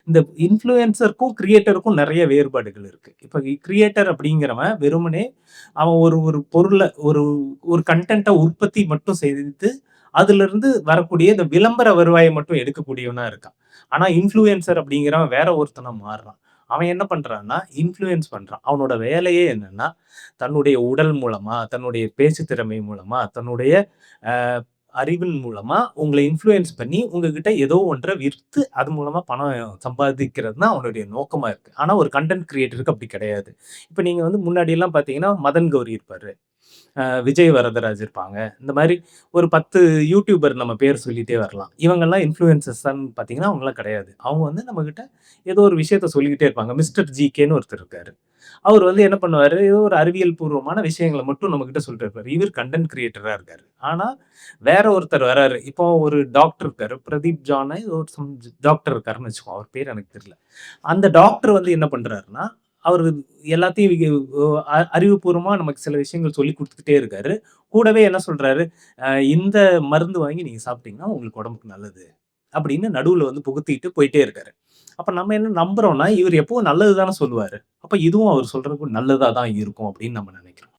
இந்த இன்ஃப்ளூயன்சருக்கும், கிரியேட்டருக்கும் நெறைய வேறுபாடுகள் இருக்கு. இப்ப கிரியேட்டர் அப்படிங்கிறவன் வெறுமனே அவன் ஒரு ஒரு பொருள ஒரு ஒரு கன்டென்ட்ட உற்பத்தி மட்டும் செய்து, அதிலிருந்து வரக்கூடிய இந்த விளம்பர வருவாய மட்டும் எடுக்கக்கூடியவனா இருக்கான். ஆனா இன்ஃப்ளூயன்சர் அப்படிங்கிறவன் வேற ஒருத்தனா மாறுறான். அவன் என்ன பண்றான்னா, இன்ஃப்ளூயன்ஸ் பண்றான். அவனோட வேலையே என்னன்னா, தன்னுடைய உடல் மூலமா, தன்னுடைய பேச்சு திறமை மூலமா, தன்னுடைய அ அறிவின் மூலமா உங்கள இன்ஃப்ளூயன்ஸ் பண்ணி, உங்ககிட்ட ஏதோ ஒன்ற விற்று, அது மூலமா பணம் சம்பாதிக்கிறது தான் அவனுடைய நோக்கமா இருக்கு. ஆனா ஒரு கன்டென்ட் கிரியேட்டருக்கு அப்படி கிடையாது. இப்ப நீங்க வந்து முன்னாடிலாம் பார்த்தீங்கன்னா, மதன் கௌரி இருப்பாரு. விஜய் வரதராஜ் இருப்பாங்க. இந்த மாரி ஒரு 10 யூடியூபர் நம்ம பேர் சொல்லிட்டே வரலாம். இவங்கலாம் இன்ஃப்ளூயன்சர்ஸான்னு பார்த்தீங்கன்னா, அவங்கலாம் கிடையாது. அவங்க வந்து நம்மகிட்ட ஏதோ ஒரு விஷயத்த சொல்லிக்கிட்டே இருப்பாங்க. மிஸ்டர் ஜிகேன்னு ஒருத்தர் இருக்காரு. அவரு வந்து என்ன பண்ணுவாரு, ஏதோ ஒரு அறிவியல் பூர்வமான விஷயங்கள மட்டும் நம்மகிட்ட சொல்லிட்டு இருப்பாரு. இவரு கன்டென்ட் கிரியேட்டரா இருக்காரு. ஆனா, வேற ஒருத்தர் வராரு. இப்போ ஒரு டாக்டர் இருக்காரு. பிரதீப் ஜானோ ஏதோ ஒரு டாக்டர் இருக்காருன்னு வச்சுக்கோங்க. அவர் பேர் எனக்கு தெரியல. அந்த டாக்டர் வந்து என்ன பண்றாருன்னா, அவரு எல்லாத்தையும் அறிவுபூர்வமா நமக்கு சில விஷயங்கள் சொல்லிக் குடுத்துக்கிட்டே இருக்காரு. கூடவே என்ன சொல்றாரு, இந்த மருந்து வாங்கி நீங்க சாப்பிட்டீங்கன்னா, உங்களுக்கு உடம்புக்கு நல்லது. அப்படின்னு நடுவுல வந்து புகுத்திட்டு போயிட்டே இருக்காரு. அப்ப நம்ம என்ன நம்புறோம்னா, இவரு எப்பவும் நல்லது தான சொல்லுவாரு. அப்ப இதுவும் அவர் சொல்றது நல்லதா தான் இருக்கும் அப்படின்னு நம்ம நினைக்கிறோம்.